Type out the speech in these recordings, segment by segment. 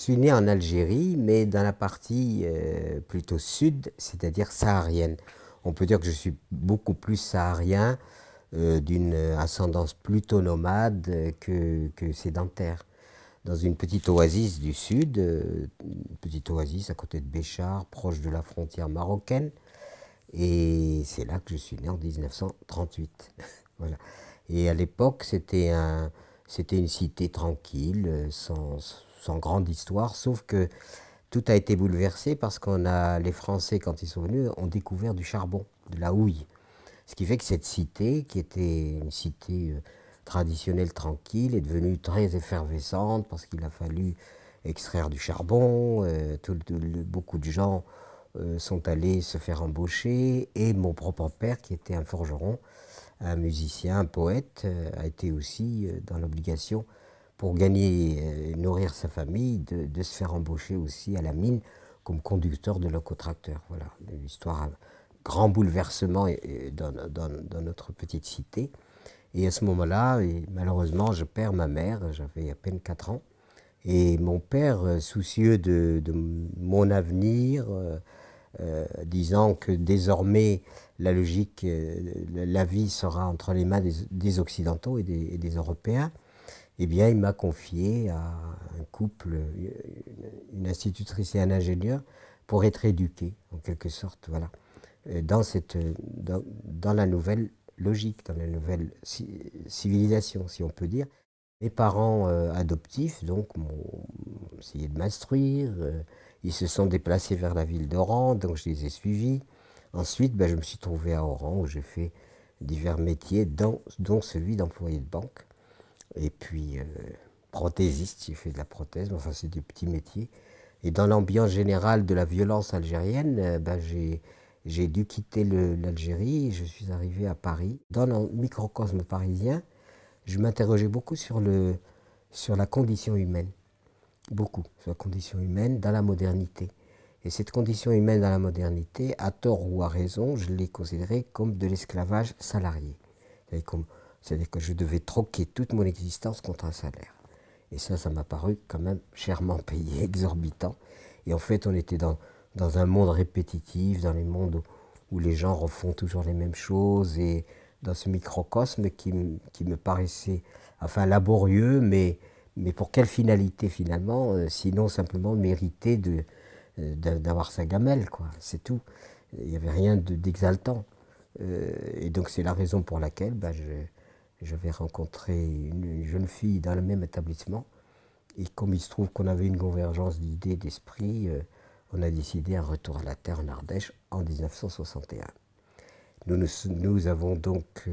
suis né en Algérie, mais dans la partie plutôt sud, c'est-à-dire saharienne. On peut dire que je suis beaucoup plus saharien, d'une ascendance plutôt nomade que sédentaire. Dans une petite oasis du sud, une petite oasis à côté de Béchar, proche de la frontière marocaine. Et c'est là que je suis né en 1938. Voilà. Et à l'époque, c'était une cité tranquille, sans grande histoire, sauf que tout a été bouleversé parce les Français, quand ils sont venus, ont découvert du charbon, de la houille. Ce qui fait que cette cité, qui était une cité traditionnelle tranquille, est devenue très effervescente parce qu'il a fallu extraire du charbon. Beaucoup de gens sont allés se faire embaucher. Et mon propre père, qui était un forgeron, un musicien, un poète, a été aussi dans l'obligation, pour gagner et nourrir sa famille, de se faire embaucher aussi à la mine comme conducteur de locotracteur. Voilà, une histoire, un grand bouleversement dans notre petite cité. Et à ce moment-là, malheureusement, je perds ma mère, j'avais à peine 4 ans. Et mon père, soucieux de mon avenir, disant que désormais la logique, la vie sera entre les mains des Occidentaux et des Européens, eh bien, il m'a confié à un couple, une institutrice et un ingénieur, pour être éduqué, en quelque sorte, voilà, dans la nouvelle logique, dans la nouvelle civilisation, si on peut dire. Mes parents adoptifs, donc, m'ont essayé de m'instruire. Ils se sont déplacés vers la ville d'Oran, donc je les ai suivis. Ensuite, ben, je me suis trouvé à Oran, où j'ai fait divers métiers, dont celui d'employé de banque. Et puis, prothésiste, j'ai fait de la prothèse, mais enfin, c'est des petits métiers. Et dans l'ambiance générale de la violence algérienne, ben, j'ai dû quitter l'Algérie et je suis arrivé à Paris. Dans le microcosme parisien, je m'interrogeais beaucoup sur la condition humaine. Beaucoup, sur la condition humaine dans la modernité. Et cette condition humaine dans la modernité, à tort ou à raison, je l'ai considérée comme de l'esclavage salarié. C'est-à-dire que je devais troquer toute mon existence contre un salaire. Et ça m'a paru quand même chèrement payé, exorbitant. Et en fait, on était dans un monde répétitif, dans les mondes où les gens refont toujours les mêmes choses, et dans ce microcosme qui me paraissait, enfin, laborieux, mais pour quelle finalité finalement, sinon simplement mériter d'avoir sa gamelle, quoi. C'est tout. Il n'y avait rien d'exaltant. Et donc c'est la raison pour laquelle bah, j'avais rencontré une jeune fille dans le même établissement. Et comme il se trouve qu'on avait une convergence d'idées, d'esprit, on a décidé un retour à la terre en Ardèche en 1961. Nous avons donc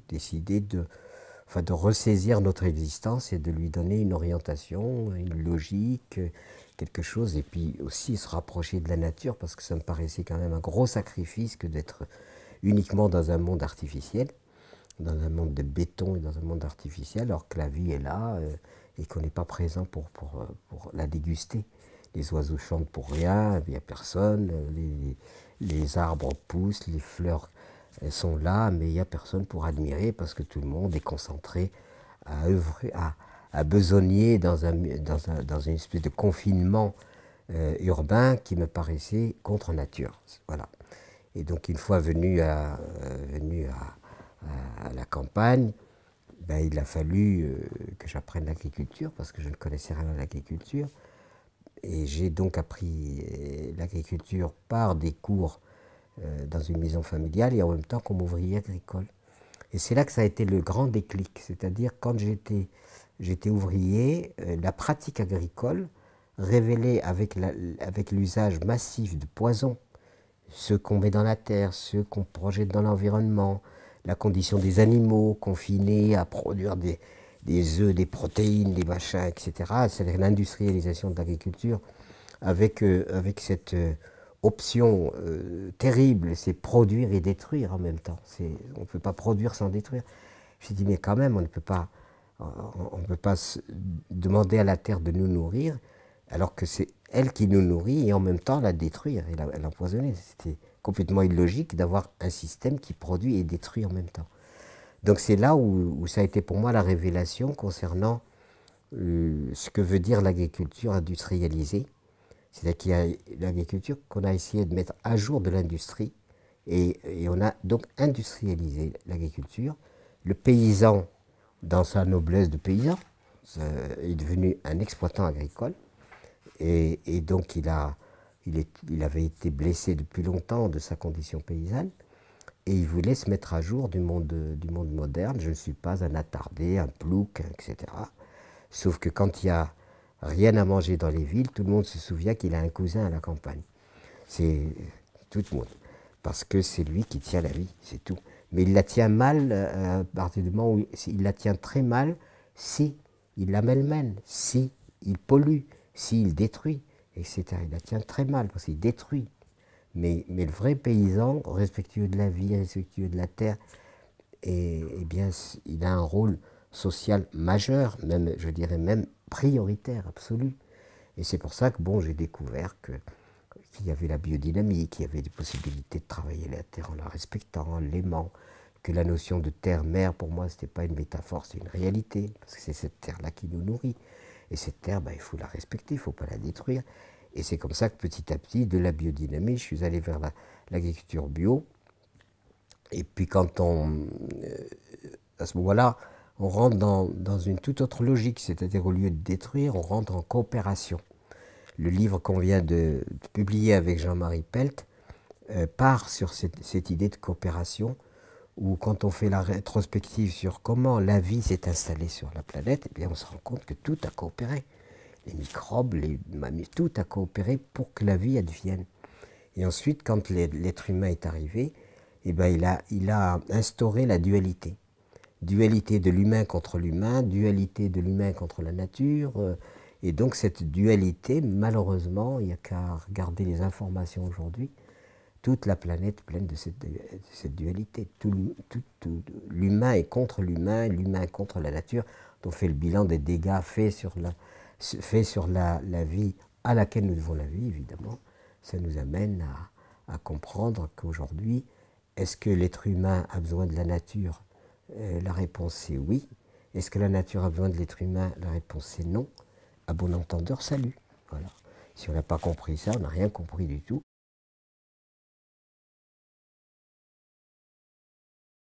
décidé de ressaisir notre existence et de lui donner une orientation, une logique, quelque chose, et puis aussi se rapprocher de la nature, parce que ça me paraissait quand même un gros sacrifice que d'être uniquement dans un monde artificiel, dans un monde de béton et dans un monde artificiel, alors que la vie est là et qu'on n'est pas présent pour la déguster. Les oiseaux chantent pour rien, il n'y a personne, les arbres poussent, les fleurs sont là, mais il n'y a personne pour admirer parce que tout le monde est concentré à œuvrer, à besogner dans une espèce de confinement urbain qui me paraissait contre nature. Voilà. Et donc une fois venu à la campagne, ben, il a fallu que j'apprenne l'agriculture parce que je ne connaissais rien à l'agriculture. Et j'ai donc appris l'agriculture par des cours dans une maison familiale et en même temps comme ouvrier agricole. Et c'est là que ça a été le grand déclic, c'est-à-dire quand j'étais ouvrier, la pratique agricole révélait avec l'usage massif de poisons, ceux qu'on met dans la terre, ceux qu'on projette dans l'environnement, la condition des animaux confinés à produire des œufs, des protéines, des machins, etc. C'est l'industrialisation de l'agriculture avec cette option terrible, c'est produire et détruire en même temps. On ne peut pas produire sans détruire. J'ai dit, mais quand même, on ne peut pas demander à la terre de nous nourrir, alors que c'est elle qui nous nourrit, et en même temps la détruire et l'empoisonner. C'était complètement illogique d'avoir un système qui produit et détruit en même temps. Donc c'est là où ça a été pour moi la révélation concernant ce que veut dire l'agriculture industrialisée. C'est-à-dire qu'il y a l'agriculture qu'on a essayé de mettre à jour de l'industrie et on a donc industrialisé l'agriculture. Le paysan, dans sa noblesse de paysan, est devenu un exploitant agricole et donc il avait été blessé depuis longtemps de sa condition paysanne et il voulait se mettre à jour du monde moderne. Je ne suis pas un attardé, un plouc, etc. Sauf que quand il y a rien à manger dans les villes, tout le monde se souvient qu'il a un cousin à la campagne. C'est tout le monde. Parce que c'est lui qui tient la vie, c'est tout. Mais il la tient mal à partir du moment où il la tient très mal si il la malmène, si il pollue, si il détruit, etc. Il la tient très mal parce qu'il détruit. Mais le vrai paysan, respectueux de la vie, respectueux de la terre, eh bien, il a un rôle social majeur, même, je dirais même prioritaire, absolu. Et c'est pour ça que bon, j'ai découvert qu'il y avait la biodynamie, qu'il y avait des possibilités de travailler la terre en la respectant, en l'aimant, que la notion de terre-mère, pour moi, ce n'était pas une métaphore, c'est une réalité, parce que c'est cette terre-là qui nous nourrit. Et cette terre, il faut la respecter, il ne faut pas la détruire. Et c'est comme ça que petit à petit, de la biodynamie, je suis allé vers l'agriculture bio. Et puis à ce moment-là, on rentre dans une toute autre logique, c'est-à-dire au lieu de détruire, on rentre en coopération. Le livre qu'on vient de publier avec Jean-Marie Pelt part sur cette idée de coopération, où quand on fait la rétrospective sur comment la vie s'est installée sur la planète, eh bien on se rend compte que tout a coopéré. Les microbes, les mammifères, tout a coopéré pour que la vie advienne. Et ensuite, quand l'être humain est arrivé, eh ben il a instauré la dualité. Dualité de l'humain contre l'humain, dualité de l'humain contre la nature. Et donc cette dualité, malheureusement, il n'y a qu'à regarder les informations aujourd'hui, toute la planète pleine de cette dualité. L'humain est contre l'humain, l'humain contre la nature. On fait le bilan des dégâts faits sur la vie à laquelle nous devons la vie, évidemment. Ça nous amène à comprendre qu'aujourd'hui, est-ce que l'être humain a besoin de la nature? La réponse c'est oui. Est-ce que la nature a besoin de l'être humain? La réponse c'est non. À bon entendeur, salut. Voilà. Si on n'a pas compris ça, on n'a rien compris du tout.